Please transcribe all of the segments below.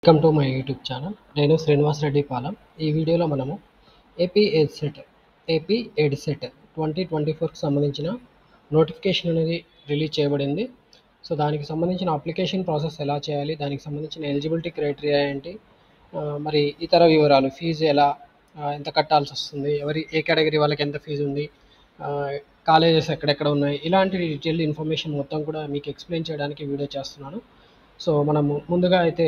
Welcome to my YouTube channel. నేను శ్రీనివాస్ రెడ్డి పాలెం. ఈ వీడియోలో మనము ఏపీ ఎడ్సెట్ 2024కి సంబంధించిన నోటిఫికేషన్ అనేది రిలీజ్ చేయబడింది. సో దానికి సంబంధించిన అప్లికేషన్ ప్రాసెస్ ఎలా చేయాలి, దానికి సంబంధించిన ఎలిజిబిలిటీ క్రైటీరియా ఏంటి, మరి ఇతర వివరాలు, ఫీజు ఎంత కట్టాల్సి వస్తుంది, ఏ కేటగిరీ వాళ్ళకి ఎంత ఫీజు ఉంది, కాలేజెస్ ఎక్కడెక్కడ ఉన్నాయి, ఇలాంటి డీటెయిల్ ఇన్ఫర్మేషన్ మొత్తం కూడా మీకు ఎక్స్ప్లెయిన్ చేయడానికి వీడియో చేస్తున్నాను. సో మనము ముందుగా అయితే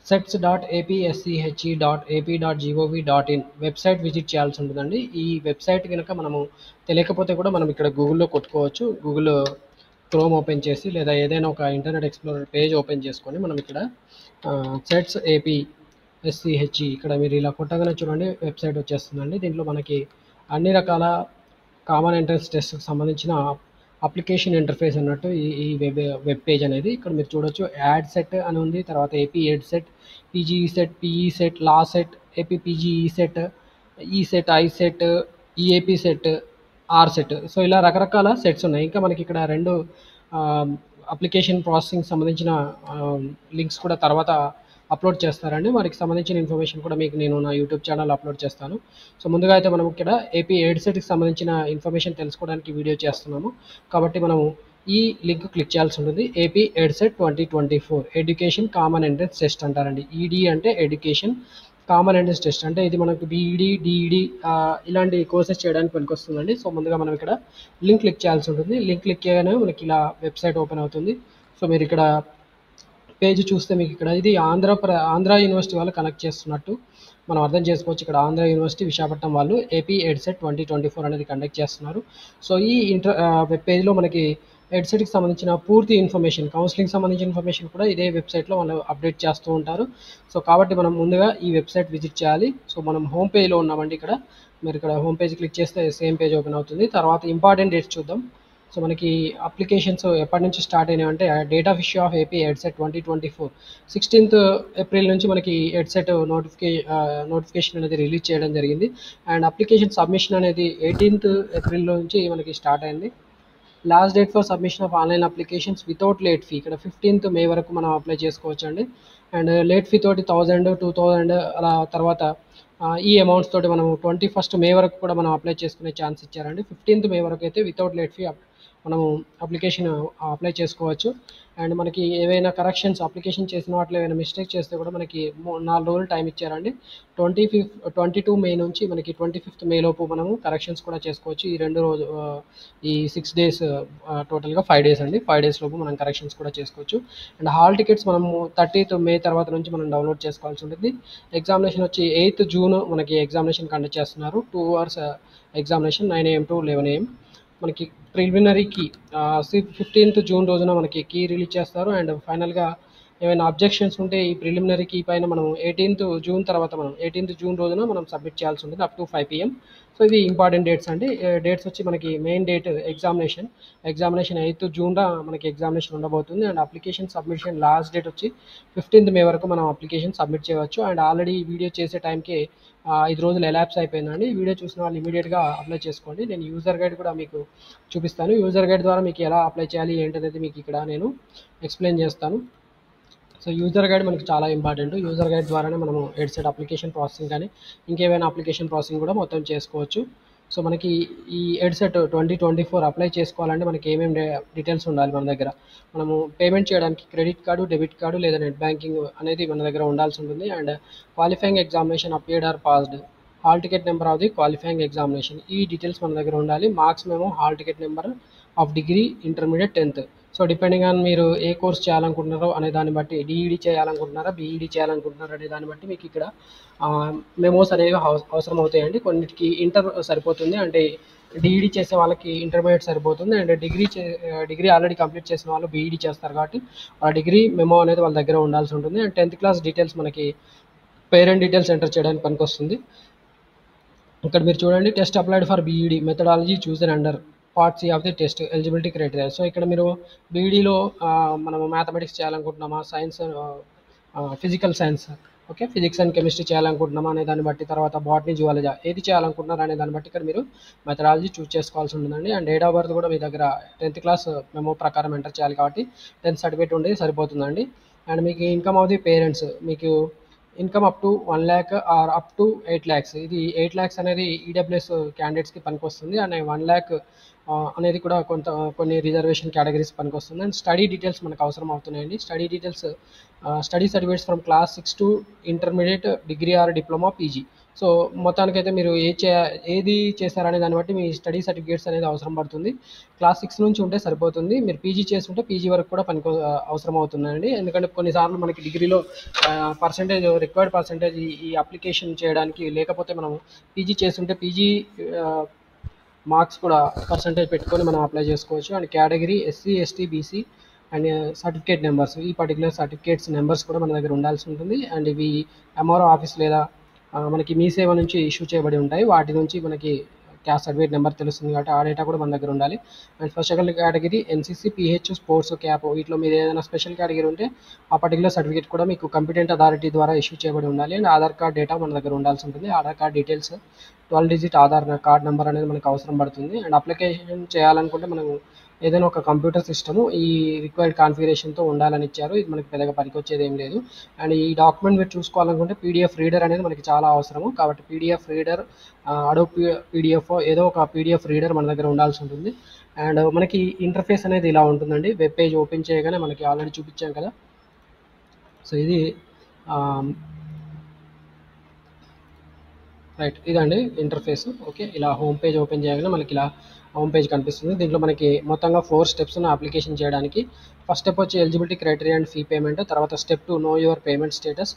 sets.apsche.ap.gov.in వెబ్సైట్ విజిట్ చేయాల్సి ఉంటుందండి. ఈ వెబ్సైట్ కనుక మనము తెలియకపోతే కూడా మనం ఇక్కడ గూగుల్లో కొట్టుకోవచ్చు. గూగుల్ క్రోమ్ ఓపెన్ చేసి లేదా ఏదైనా ఒక ఇంటర్నెట్ ఎక్స్ప్లోరర్ పేజ్ ఓపెన్ చేసుకొని మనం ఇక్కడ సెట్స్ APSCHE ఇక్కడ మీరు ఇలా కొట్టగానే చూడండి వెబ్సైట్ వచ్చేస్తుందండి. దీంట్లో మనకి అన్ని రకాల కామన్ ఎంట్రన్స్ టెస్ట్కి సంబంధించిన అప్లికేషన్ ఇంటర్ఫేస్ అన్నట్టు ఈ వెబ్ పేజ్ అనేది ఇక్కడ మీరు చూడొచ్చు. యాడ్ సెట్ అని ఉంది, తర్వాత AP Ed CET, PGE CET, PE CET, law CET, AP PGE CET, E CET, I CET, EAP CET, R CET. So ఇలా రకరకాల సెట్స్ ఉన్నాయి. ఇంకా మనకి ఇక్కడ రెండు అప్లికేషన్ ప్రాసెసింగ్ సంబంధించిన లింక్స్ కూడా తర్వాత అప్లోడ్ చేస్తారండి. వారికి సంబంధించిన ఇన్ఫర్మేషన్ కూడా మీకు నేను నా యూట్యూబ్ ఛానల్ అప్లోడ్ చేస్తాను. సో ముందుగా అయితే మనం ఇక్కడ ఏపీ ఎడ్సెట్కి సంబంధించిన ఇన్ఫర్మేషన్ తెలుసుకోవడానికి వీడియో చేస్తున్నాము. కాబట్టి మనము ఈ లింక్ క్లిక్ చేయాల్సి ఉంటుంది. AP EdCET 2024 education common entrance test అంటారండి. ఈడీ అంటే ఎడ్యుకేషన్ కామన్ ఎంట్రన్స్ టెస్ట్, అంటే ఇది మనకు బీఈడి, డిఈడి ఇలాంటి కోర్సెస్ చేయడానికి పనికొస్తుందండి. సో ముందుగా మనం ఇక్కడ లింక్ క్లిక్ చేయాల్సి ఉంటుంది. లింక్ క్లిక్ చేయగానే మనకి ఇలా వెబ్సైట్ ఓపెన్ అవుతుంది. సో మీరు ఇక్కడ పేజ్ చూస్తే మీకు ఇక్కడ ఇది ఆంధ్ర యూనివర్సిటీ వాళ్ళు కనెక్ట్ చేస్తున్నట్టు మనం అర్థం చేసుకోవచ్చు. ఇక్కడ ఆంధ్ర యూనివర్సిటీ విశాఖపట్నం వాళ్ళు ఏపీ ఎడ్సెట్ 2024 అనేది కండక్ట్ చేస్తున్నారు. సో ఈ వెబ్ పేజ్లో మనకి ఎడ్సెట్కి సంబంధించిన పూర్తి ఇన్ఫర్మేషన్, కౌన్సిలింగ్ సంబంధించిన ఇన్ఫర్మేషన్ కూడా ఇదే వెబ్సైట్లో వాళ్ళు అప్డేట్ చేస్తూ ఉంటారు. సో కాబట్టి మనం ముందుగా ఈ వెబ్సైట్ విజిట్ చేయాలి. సో మనం హోమ్ పేజ్లో ఉన్నామండి. ఇక్కడ మీరు ఇక్కడ హోమ్ పేజ్ క్లిక్ చేస్తే సేమ్ పేజ్ ఓపెన్ అవుతుంది. తర్వాత ఇంపార్టెంట్ డేట్స్ చూద్దాం. సో మనకి అప్లికేషన్స్ ఎప్పటి నుంచి స్టార్ట్ అయినాయి అంటే date of issue of AP EdCET 2024 16th April నుంచి మనకి ఎడ్సెట్ నోటిఫికేషన్ అనేది రిలీజ్ చేయడం జరిగింది. అండ్ అప్లికేషన్ సబ్మిషన్ అనేది 18th ఏప్రిల్ నుంచి మనకి స్టార్ట్ అయింది. Last date for submission of online applications without late fee ఇక్కడ 15th మే వరకు మనం అప్లై చేసుకోవచ్చు అండి. అండ్ లేట్ ఫీ తోటి 1000, 2000 అలా తర్వాత ఈ అమౌంట్స్ తోటి మనం 21st మే వరకు కూడా మనం అప్లై చేసుకునే ఛాన్స్ ఇచ్చారండి. 15th మే వరకు అయితే వితౌట్ లేట్ ఫీ మనము అప్లికేషన్ అప్లై చేసుకోవచ్చు. అండ్ మనకి ఏవైనా కరెక్షన్స్ అప్లికేషన్ చేసిన వాటిలో ఏమైనా మిస్టేక్ చేస్తే కూడా మనకి 4 రోజులు టైం ఇచ్చారండి. 22 మే నుంచి మనకి 25th మే లోపు మనము కరెక్షన్స్ కూడా చేసుకోవచ్చు. ఈ 6 days టోటల్గా 5 days అండి. 5 days లోపు మనం కరెక్షన్స్ కూడా చేసుకోవచ్చు. అండ్ హాల్ టికెట్స్ మనము 30th మే తర్వాత నుంచి మనం డౌన్లోడ్ చేసుకోవాల్సి ఉంటుంది. ఎగ్జామినేషన్ వచ్చి 8th జూన్ మనకి ఎగ్జామినేషన్ కండక్ట్ చేస్తున్నారు. 2 hours examination 9 AM to 11 AM. మనకి ప్రిలిమినరీ కీ 15th జూన్ రోజున మనకి కీ రిలీజ్ చేస్తారు. అండ్ ఫైనల్గా ఏమైనా అబ్జెక్షన్స్ ఉంటే ఈ ప్రిలిమినరీ కీ పైన మనం 18th జూన్ తర్వాత మనం 18th జూన్ రోజున మనం సబ్మిట్ చేయాల్సి ఉంటుంది అప్ టు 5 PM. సో ఇది ఇంపార్టెంట్ డేట్స్ అండి. డేట్స్ వచ్చి మనకి మెయిన్ డేట్ ఎగ్జామినేషన్ 8th జూన్లో మనకి ఎగ్జామినేషన్ ఉండబోతుంది. And application submission last date వచ్చి 15th మే వరకు మనం అప్లికేషన్ సబ్మిట్ చేయవచ్చు. అండ్ ఆల్రెడీ ఈ వీడియో చేసే టైంకి 5 రోజులు ఎలాప్స్ అయిపోయిందండి. ఈ వీడియో చూసిన వాళ్ళు ఇమీడియట్గా అప్లై చేసుకోండి. నేను యూజర్ గైడ్ కూడా మీకు చూపిస్తాను. యూజర్ గైడ్ ద్వారా మీకు ఎలా అప్లై చేయాలి ఏంటనేది మీకు ఇక్కడ నేను ఎక్స్ప్లెయిన్ చేస్తాను. సో యూజర్ గైడ్ మనకి చాలా ఇంపార్టెంట్. యూజర్ గైడ్ ద్వారానే మనము ఎడ్సెట్ అప్లికేషన్ ప్రాసెసింగ్ కానీ ఇంకేమైనా అప్లికేషన్ ప్రాసెసింగ్ కూడా మొత్తం చేసుకోవచ్చు. సో మనకి ఈ ఎడ్సెట్ 2024 అప్లై చేసుకోవాలంటే మనకి ఏమేమి డీటెయిల్స్ ఉండాలి మన దగ్గర. మనము పేమెంట్ చేయడానికి క్రెడిట్ కార్డు, డెబిట్ కార్డు లేదా నెట్ బ్యాంకింగ్ అనేది మన దగ్గర ఉండాల్సి ఉంటుంది. And qualifying examination appeared or passed, hall ticket number of the qualifying examination, ఈ డీటెయిల్స్ మన దగ్గర ఉండాలి. మార్క్స్ మేము hall ticket number of degree, intermediate, 10th. So depending on మీరు ఏ కోర్స్ చేయాలనుకుంటున్నారో అనే దాన్ని బట్టి, డిఈడి చేయాలనుకుంటున్నారా, బీఈడి చేయాలనుకుంటున్నారా అనే దాన్ని బట్టి మీకు ఇక్కడ మెమోస్ అనేవి అవసరం అవుతాయండి. కొన్నిటికి ఇంటర్ సరిపోతుంది, అంటే డిఈడి చేసే వాళ్ళకి ఇంటర్మీడియట్ సరిపోతుంది. అండ్ డిగ్రీ ఆల్రెడీ కంప్లీట్ చేసిన వాళ్ళు బీఈడి చేస్తారు కాబట్టి ఆ డిగ్రీ మెమో అనేది వాళ్ళ దగ్గర ఉండాల్సి ఉంటుంది. అండ్ 10th క్లాస్ డీటెయిల్స్ మనకి పేరెంట్ డీటెయిల్స్ ఎంటర్ చేయడానికి పనికొస్తుంది. ఇక్కడ మీరు చూడండి, test applied for BEd, methodology chosen under part C of the test, eligibility criteria. So ఇక్కడ మీరు బీఈడీలో మనము మ్యాథమెటిక్స్ చేయాలనుకుంటున్నామా, science, physical science, okay, physics and chemistry చేయాలనుకుంటున్నామా అనే దాన్ని బట్టి, తర్వాత బాటనీ, జువాలజీ ఏది చేయాలనుకుంటున్నారు అనే దాన్ని బట్టి ఇక్కడ మీరు మెథడాలజీ చూస్ చేసుకోవాల్సి ఉంటుందండి. అండ్ డేట్ ఆఫ్ బర్త్ కూడా మీ దగ్గర 10th క్లాస్ మెమో ప్రకారం ఎంటర్ చేయాలి కాబట్టి 10th సర్టిఫికేట్ ఉండేది సరిపోతుందండి. అండ్ మీకు ఇన్కమ్ ఆఫ్ ది పేరెంట్స్, మీకు income up to 1 lakh or up to 8 lakhs. ఇది 8 lakhs అనేది ఈడబ్ల్యూఎస్ క్యాండిడేట్స్కి పనికొస్తుంది. అండ్ 1 lakh అనేది కూడా కొన్ని రిజర్వేషన్ కేటగిరీస్ పనికొస్తుంది. అండ్ స్టడీ డీటెయిల్స్ మనకు అవసరం అవుతున్నాయండి. Study details study certificates from class 6 to intermediate, degree or diploma, PG. So మొత్తానికైతే మీరు ఏది చేశారనే దాన్ని బట్టి మీ స్టడీ సర్టిఫికేట్స్ అనేది అవసరం పడుతుంది. క్లాస్ 6 నుంచి ఉంటే సరిపోతుంది. మీరు పీజీ చేస్తుంటే పీజీ వరకు కూడా అవసరం అవుతుందండి. ఎందుకంటే కొన్నిసార్లు మనకి డిగ్రీలో పర్సంటేజ్ రిక్వైర్డ్ పర్సంటేజ్ ఈ అప్లికేషన్ చేయడానికి లేకపోతే మనం పీజీ చేస్తుంటే పీజీ మార్క్స్ కూడా పర్సంటేజ్ పెట్టుకొని మనం అప్లై చేసుకోవచ్చు. And category SC, ST, BC and certificate numbers, ఈ పర్టికులర్ సర్టిఫికేట్స్ నెంబర్స్ కూడా మన దగ్గర ఉండాల్సి ఉంటుంది. అండ్ ఇవి ఎంఆర్ఓ ఆఫీస్ లేదా మనకి మీ సేవ నుంచి ఇష్యూ చేయబడి ఉంటాయి. వాటి నుంచి మనకి క్యాస్ట్ సర్టిఫికేట్ నెంబర్ తెలుస్తుంది కాబట్టి ఆ డేటా కూడా మన దగ్గర ఉండాలి. And special category NCC, pH, sports, cap, వీటిలో మీరు ఏదైనా స్పెషల్ కేటగిరీ ఉంటే ఆ పర్టికులర్ సర్టిఫికేట్ కూడా మీకు కంపిటెంట్ అథారిటీ ద్వారా ఇష్యూ చేయబడి ఉండాలి. అండ్ ఆధార్ కార్డ్ డేటా మన దగ్గర ఉండాల్సి ఉంటుంది. Aadhaar card details 12 digit Aadhaar card number అనేది మనకు అవసరం పడుతుంది. అండ్ అప్లికేషన్ చేయాలనుకుంటే మనం ఏదైనా ఒక కంప్యూటర్ సిస్టము ఈ రిక్వైర్డ్ కాన్ఫిగరేషన్తో ఉండాలని ఇచ్చారు. ఇది మనకి పెద్దగా పనికొచ్చేది ఏం లేదు. అండ్ ఈ డాక్యుమెంట్ మీరు చూసుకోవాలనుకుంటే పీడిఎఫ్ రీడర్ అనేది మనకి చాలా అవసరము. కాబట్టి పీడిఎఫ్ రీడర్, అడోబ్ పీడిఎఫ్, ఏదో ఒక పీడిఎఫ్ రీడర్ మన దగ్గర ఉండాల్సి ఉంటుంది. అండ్ మనకి ఇంటర్ఫేస్ అనేది ఇలా ఉంటుందండి. వెబ్ పేజ్ ఓపెన్ చేయగానే మనకి ఆల్రెడీ చూపించాం కదా. సో ఇది రైట్, ఇదండి ఇంటర్ఫేస్. ఓకే, ఇలా హోమ్ పేజ్ ఓపెన్ చేయగానే మనకి ఇలా హోమ్ పేజ్ కనిపిస్తుంది. దీంట్లో మనకి మొత్తంగా 4 steps ఉన్న అప్లికేషన్ చేయడానికి. ఫస్ట్ స్టెప్ వచ్చి eligibility criteria and fee payment. తర్వాత step 2 know your payment status.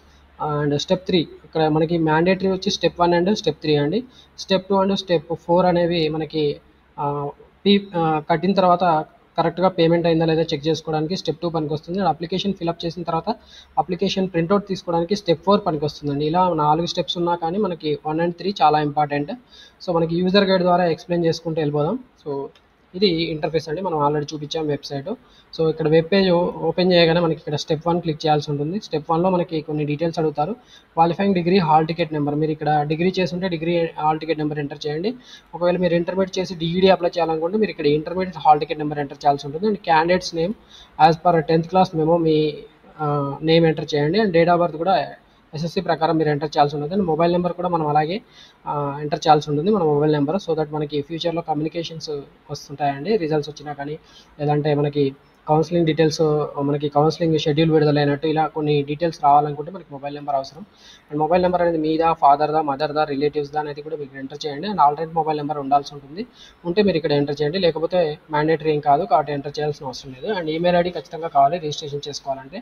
And step 3 ఇక్కడ మనకి మ్యాండేటరీ వచ్చి స్టెప్ 1 అండ్ స్టెప్ 3 అండి. స్టెప్ 2 అండ్ స్టెప్ 4 అనేవి మనకి ఫీ కట్టిన తర్వాత కరెక్ట్గా పేమెంట్ అయిందా లేదా చెక్ చేసుకోవడానికి స్టెప్ 2 పనికి వస్తుంది. అప్లికేషన్ ఫిల్అప్ చేసిన తర్వాత అప్లికేషన్ ప్రింట్అవుట్ తీసుకోవడానికి స్టెప్ 4 పనికి వస్తుందండి. ఇలా 4 steps ఉన్నా కానీ మనకి 1 and 3 చాలా ఇంపార్టెంట్. సో మనకి యూజర్ గైడ్ ద్వారా ఎక్స్ప్లెయిన్ చేసుకుంటూ వెళ్ళిపోదాం. సో ఇది ఇంటర్ఫేస్ అండి, మనం ఆల్రెడీ చూపించాం వెబ్సైట్. సో ఇక్కడ వెబ్ పేజ్ ఓపెన్ చేయగానే మనకి ఇక్కడ స్టెప్ 1 క్లిక్ చేయాల్సి ఉంటుంది. స్టెప్ 1లో మనకి కొన్ని డీటెయిల్స్ అడుగుతారు. Qualifying degree, hall ticket number. మీరు ఇక్కడ డిగ్రీ చేస్తుంటే degree hall ticket number enter చేయండి. ఒకవేళ మీరు ఇంటర్మీడియట్ చేసి డిఈడి అప్లై చేయాలనుకుంటే మీరు ఇక్కడ intermediate hall ticket number enter చేయాల్సి ఉంటుంది. And candidates name as per 10th class memo me name enter చేయండి. అండ్ డేట్ ఆఫ్ బర్త్ కూడా ఎస్ఎస్సి ప్రకారం మీరు ఎంటర్ చేయాల్సి ఉంటుంది. అండ్ మొబైల్ నెంబర్ కూడా మనం అలాగే ఎంటర్ చేయాల్సి ఉంటుంది, మన మొబైల్ నెంబర్. సో దట్ మనకి ఫ్యూచర్లో కమ్యూనికేషన్స్ వస్తుంటాయండి, రిజల్ట్స్ వచ్చినా కానీ, లేదంటే మనకి కౌన్సిలింగ్ డీటెయిల్స్, మనకి కౌన్సిలింగ్ షెడ్యూల్ విడుదలైనట్టు ఇలా కొన్ని డీటెయిల్స్ రావాలనుకుంటే మనకి మొబైల్ నెంబర్ అవసరం. అండ్ మొబైల్ నెంబర్ అనేది మీదా, ఫాదర్దా, మదర్దా, రిలేటివ్స్దా అనేది కూడా మీరు ఎంటర్ చేయండి. అండ్ ఆల్రెడీ మొబైల్ నెంబర్ ఉండాల్సి ఉంటుంది. ఉంటే మీరు ఇక్కడ ఎంటర్ చేయండి, లేకపోతే మ్యాండేటరీ ఏం కాదు కాబట్టి ఎంటర్ చేయాల్సిన అవసరం లేదు. అండ్ ఈమెయిల్ ఐడి ఖచ్చితంగా కావాలి రిజిస్ట్రేషన్ చేసుకోవాలంటే.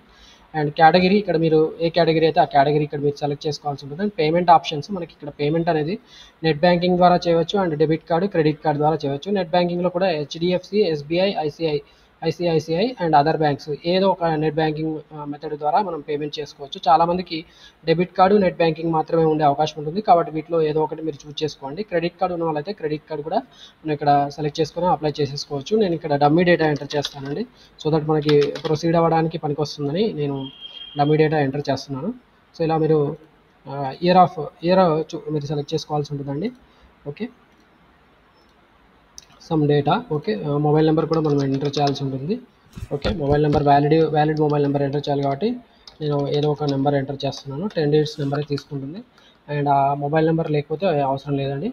అండ్ కేటగిరీ, ఇక్కడ మీరు ఏ కేటగిరీ అయితే ఆ కేటగిరీ ఇక్కడ మీరు సెలెక్ట్ చేసుకోవాల్సి ఉంటుంది. అండ్ పేమెంట్ ఆప్షన్స్, మనకి ఇక్కడ పేమెంట్ అనేది నెట్ బ్యాంకింగ్ ద్వారా చేయవచ్చు, and debit card, credit card ద్వారా చేయవచ్చు. నెట్ బ్యాంకింగ్లో కూడా HDFC, SBI, ICICI and other banks, ఏదో ఒక నెట్ బ్యాంకింగ్ మెథడ్ ద్వారా మనం పేమెంట్ చేసుకోవచ్చు. చాలామందికి డెబిట్ కార్డు, నెట్ బ్యాంకింగ్ మాత్రమే ఉండే అవకాశం ఉంటుంది కాబట్టి వీటిలో ఏదో ఒకటి మీరు చూస్ చేసుకోండి. క్రెడిట్ కార్డు ఉన్న వాళ్ళైతే క్రెడిట్ కార్డు కూడా మనం ఇక్కడ సెలెక్ట్ చేసుకొని అప్లై చేసేసుకోవచ్చు. నేను ఇక్కడ డమ్మీ డేటా ఎంటర్ చేస్తానండి, సో దట్ మనకి ప్రొసీడ్ అవ్వడానికి పనికి వస్తుందని నేను డమ్మీ డేటా ఎంటర్ చేస్తున్నాను. సో ఇలా మీరు ఇయర్ మీరు సెలెక్ట్ చేసుకోవాల్సి ఉంటుందండి. Okay, some data. Okay, mobile number కూడా మనం ఎంటర్ చేయాల్సి ఉంటుంది. Okay, mobile number valid mobile number enter చేయాలి కాబట్టి నేను ఏదో ఒక నెంబర్ ఎంటర్ చేస్తున్నాను. 10 digits నెంబరే తీసుకుంటుంది. అండ్ ఆ మొబైల్ నెంబర్ లేకపోతే అవసరం లేదండి.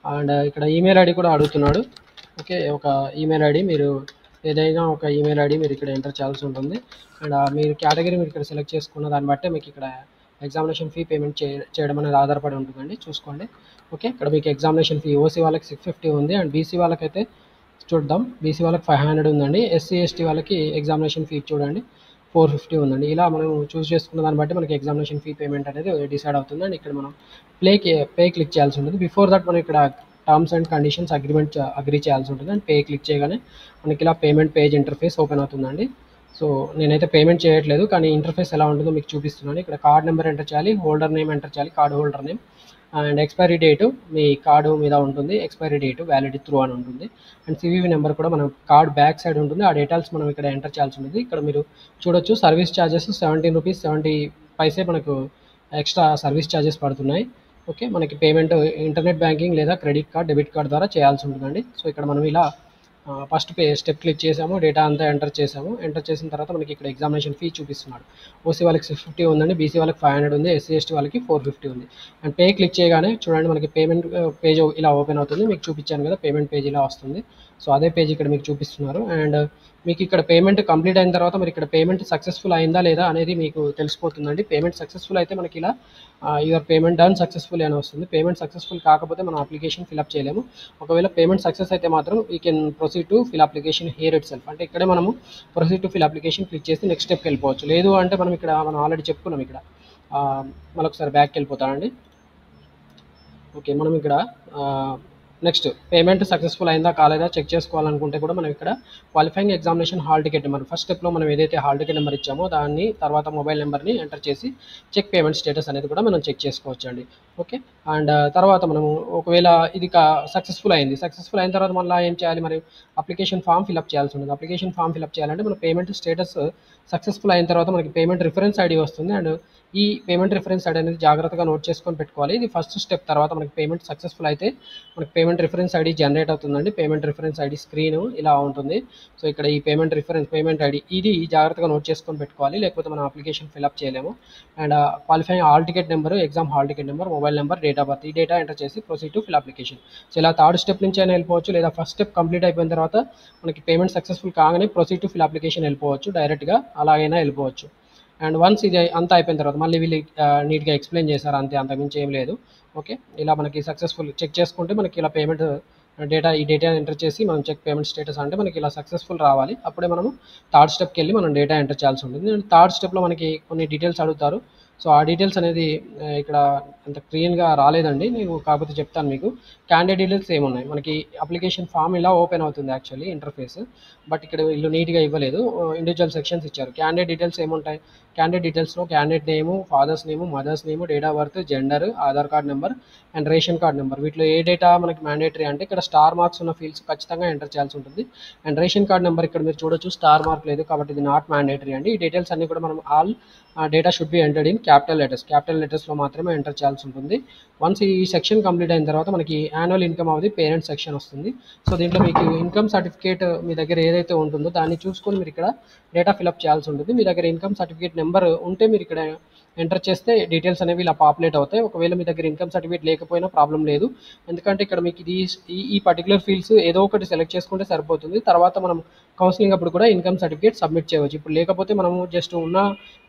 అండ్ ఇక్కడ ఈమెయిల్ ఐడి కూడా అడుగుతున్నాడు. ఓకే, ఒక ఈమెయిల్ ఐడి, మీరు ఏదైనా ఒక ఈమెయిల్ ఐడి మీరు ఇక్కడ ఎంటర్ చేయాల్సి ఉంటుంది. అండ్ మీరు కేటగిరీ మీరు ఇక్కడ సెలెక్ట్ చేసుకున్న దాన్ని బట్టే మీకు ఇక్కడ ఎగ్జామినేషన్ ఫీ పేమెంట్ చేయడం అనేది ఆధారపడి ఉంటుందండి, చూసుకోండి. ఓకే, ఇక్కడ మీకు ఎగ్జామినేషన్ ఫీ ఓసీ వాళ్ళకి 650 ఉంది. అండ్ బీసీ వాళ్ళకైతే చూద్దాం, బీసీ వాళ్ళకి 500 ఉందండి. ఎస్సీ ఎస్టీ వాళ్ళకి ఎగ్జామినేషన్ ఫీ చూడండి 450 ఉందండి. ఇలా మనం చూస్ చేసుకున్న దాన్ని బట్టి మనకి ఎగ్జామినేషన్ ఫీ పేమెంట్ అనేది డిసైడ్ అవుతుంది. అండ్ ఇక్కడ మనం పే క్లిక్ చేయాల్సి ఉంటుంది. బిఫోర్ దట్ మనం ఇక్కడ టర్మ్స్ అండ్ కండిషన్స్ అగ్రీ చేయాల్సి ఉంటుంది. అండ్ పే క్లిక్ చేయగానే మనకి ఇలా పేమెంట్ పేజ్ ఇంటర్ఫేస్ ఓపెన్ అవుతుందండి. సో నేనైతే పేమెంట్ చేయట్లేదు, కానీ ఇంటర్ఫేస్ ఎలా ఉంటుందో మీకు చూపిస్తున్నాను. ఇక్కడ కార్డ్ నెంబర్ ఎంటర్ చేయాలి, హోల్డర్ నేమ్ ఎంటర్ చేయాలి, card holder name. And expiry date me card మీద ఉంటుంది, ఎక్స్పైరీ డేటు వ్యాలిడ్ త్రూ అని ఉంటుంది. అండ్ సివివి నెంబర్ కూడా మనం కార్డ్ బ్యాక్ సైడ్ ఉంటుంది, ఆ డీటెయిల్స్ మనం ఇక్కడ ఎంటర్ చేయాల్సి ఉంటుంది. ఇక్కడ మీరు చూడొచ్చు సర్వీస్ ఛార్జెస్ 17 రూపీస్ 70 పైసే మనకు ఎక్స్ట్రా సర్వీస్ ఛార్జెస్ పడుతున్నాయి. ఓకే, మనకి పేమెంట్ ఇంటర్నెట్ బ్యాంకింగ్ లేదా క్రెడిట్ కార్డ్, డెబిట్ కార్డ్ ద్వారా చేయాల్సి ఉంటుందండి. సో ఇక్కడ మనం ఇలా ఫస్ట్ స్టెప్ క్లిక్ చేసాము, డేటా అంతా ఎంటర్ చేసాము. ఎంటర్ చేసిన తర్వాత మనకి ఇక్కడ ఎగ్జామినేషన్ ఫీ చూపిస్తున్నాడు. ఓసీ వాళ్ళకి 650 ఉందండి, బీసీ వాళ్ళకి 500 ఉంది, ఎస్సీ ఎస్టీ వాళ్ళకి 450 ఉంది. అండ్ పే క్లిక్ చేయగానే చూడండి మనకి పేమెంట్ పేజ్ ఇలా ఓపెన్ అవుతుంది. మీకు చూపించాను కదా పేమెంట్ పేజ్ ఇలా వస్తుంది. సో అదే పేజ్ ఇక్కడ మీకు చూపిస్తున్నారు. అండ్ మీకు ఇక్కడ పేమెంట్ కంప్లీట్ అయిన తర్వాత మరి ఇక్కడ పేమెంట్ సక్సెస్ఫుల్ అయిందా లేదా అనేది మీకు తెలిసిపోతుందండి. పేమెంట్ సక్సెస్ఫుల్ అయితే మనకి ఇలా యువర్ పేమెంట్ డన్ సక్సెస్ఫుల్ అని వస్తుంది. పేమెంట్ సక్సెస్ఫుల్ కాకపోతే మనం అప్లికేషన్ ఫిల్అప్ చేయలేము. ఒకవేళ పేమెంట్ సక్సెస్ అయితే మాత్రం we can proceed to fill application here it self. అంటే ఇక్కడే మనము proceed to fill application click చేసి నెక్స్ట్ స్టెప్కి వెళ్ళిపోవచ్చు. లేదు అంటే మనం ఆల్రెడీ చెప్పుకున్నాం ఇక్కడ. మరొకసారి బ్యాక్కి వెళ్ళిపోతానండి. ఓకే, మనం ఇక్కడ నెక్స్ట్ పేమెంట్ సక్సెస్ఫుల్ అయిందా కాలేదా చెక్ చేసుకోవాలనుకుంటే కూడా మనం ఇక్కడ qualifying examination hall ticket number first స్టెప్లో మనం ఏదైతే హాల్ టికెట్ నెంబర్ ఇచ్చామో దాన్ని తర్వాత మొబైల్ నెంబర్ని ఎంటర్ చేసి చెక్ పేమెంట్ స్టేటస్ అనేది కూడా మనం చెక్ చేసుకోవచ్చు అండి. ఓకే, అండ్ తర్వాత మనము ఒకవేళ ఇది సక్సెస్ఫుల్ అయిన తర్వాత మళ్ళీ ఏం చేయాలి, మరి అప్లికేషన్ ఫామ్ ఫిల్అప్ చేయాల్సి ఉంటుంది. అప్లికేషన్ ఫామ్ ఫిల్అప్ చేయాలంటే మన పేమెంట్ స్టేటస్ సక్సెస్ఫుల్ అయిన తర్వాత మనకి పేమెంట్ రిఫరెన్స్ ఐడి వస్తుంది. అండ్ ఈ పేమెంట్ రిఫరెన్స్ ఐడి అనేది జాగ్రత్తగా నోట్ చేసుకొని పెట్టుకోవాలి. ఇది ఫస్ట్ స్టెప్. తర్వాత మనకి పేమెంట్ సక్సెస్ఫుల్ అయితే మనకి పేమెంట్ రిఫరెన్స్ ఐడి జనరేట్ అవుతుందండి. పేమెంట్ రిఫరెన్స్ ఐడి స్క్రీన్ ఇలా ఉంటుంది. సో ఇక్కడ ఈ పేమెంట్ ఐడి ఇది జాగ్రత్తగా నోట్ చేసుకొని పెట్టుకోవాలి, లేకపోతే మనం అప్లికేషన్ ఫిల్అప్ చేయలేము. And qualifying hall ticket number, exam hall ticket number, mobile number, date of birth, ఈ డేటా ఎంటర్ చేసి proceed to fill application. So ఇలా థర్డ్ స్టెప్ నుంచి అయినా వెళ్ళిపోవచ్చు, లేదా ఫస్ట్ స్టెప్ కంప్లీట్ అయిపోయిన తర్వాత మనకి పేమెంట్ సక్సెస్ఫుల్ కాగానే ప్రొసీడ్ టు ఫిల్ అప్లికేషన్ వెళ్ళిపోవచ్చు, డైరెక్ట్గా అలాగైనా వెళ్ళిపోవచ్చు. అండ్ వన్స్ ఇది అంతా అయిపోయిన తర్వాత మళ్ళీ వీళ్ళు నీట్గా ఎక్స్ప్లెయిన్ చేశారు, అంతకుమించి ఏం లేదు. ఓకే, ఇలా మనకి సక్సెస్ఫుల్ చెక్ చేసుకుంటే మనకి ఇలా పేమెంట్ ఈ డేటా ఎంటర్ చేసి మనం చెక్ పేమెంట్ స్టేటస్ అంటే మనకి ఇలా సక్సెస్ఫుల్ రావాలి. అప్పుడే మనం థర్డ్ స్టెప్కి వెళ్ళి మనం డేటా ఎంటర్ చేయాల్సి ఉంటుంది. థర్డ్ స్టెప్లో మనకి కొన్ని డీటెయిల్స్ అడుగుతారు. సో ఆ డీటెయిల్స్ అనేది ఇక్కడ అంత క్లియర్గా రాలేదండి, నేను కాకపోతే చెప్తాను మీకు. క్యాండిడేట్ డీటెయిల్స్ ఏమున్నాయి, మనకి అప్లికేషన్ ఫామ్ ఇలా ఓపెన్ అవుతుంది యాక్చువల్లీ ఇంటర్ఫేస్, బట్ ఇక్కడ వీళ్ళు నీట్గా ఇవ్వలేదు, ఇండివిజువల్ సెక్షన్స్ ఇచ్చారు. క్యాండిడేట్ డీటెయిల్స్ ఏముంటాయి, క్యాండిడేట్ డీటెయిల్స్లో candidate name, father's name, mother's name, date of birth, gender, Aadhaar card number and ration card number. వీటిలో ఏ డేటా మనకి మ్యాండేటరీ అంటే ఇక్కడ స్టార్ మార్క్స్ ఉన్న ఫీల్డ్స్ ఖచ్చితంగా ఎంటర్ చేయాల్సి ఉంటుంది. అండ్ రేషన్ కార్డ్ నెంబర్ ఇక్కడ మీరు చూడొచ్చు స్టార్ మార్క్ లేదు కాబట్టి ఇది నాట్ మ్యాండేటరీ అండి. ఈ డీటెయిల్స్ అన్ని కూడా మనం all data should be entered in capital లెటర్స్లో మాత్రమే ఎంటర్ చేయాల్సి ఉంటుంది. వన్స్ ఈ సెక్షన్ కంప్లీట్ అయిన తర్వాత మనకి annual income of the parent section వస్తుంది. సో దీంట్లో మీకు ఇన్కమ్ సర్టిఫికేట్ మీ దగ్గర ఏదైతే ఉంటుందో దాన్ని చూసుకొని మీరు ఇక్కడ డేటా ఫిల్అప్ చేయాల్సి ఉంటుంది. మీ దగ్గర ఇన్కమ్ సర్టిఫికేట్ నెంబర్ ఉంటే మీరు ఇక్కడ ఎంటర్ చేస్తే డీటెయిల్స్ అనేవి ఇలా పాపులేట్ అవుతాయి. ఒకవేళ మీ దగ్గర ఇన్కమ్ సర్టిఫికేట్ లేకపోయినా ప్రాబ్లం లేదు, ఎందుకంటే ఇక్కడ మీకు ఇది ఈ పర్టికులర్ ఫీల్డ్స్ ఏదో ఒకటి సెలెక్ట్ చేసుకుంటే సరిపోతుంది. తర్వాత మనం కౌన్సిలింగ్ అప్పుడు కూడా ఇన్కమ్ సర్టిఫికేట్ సబ్మిట్ చేయవచ్చు. ఇప్పుడు లేకపోతే మనము జస్ట్ ఉన్న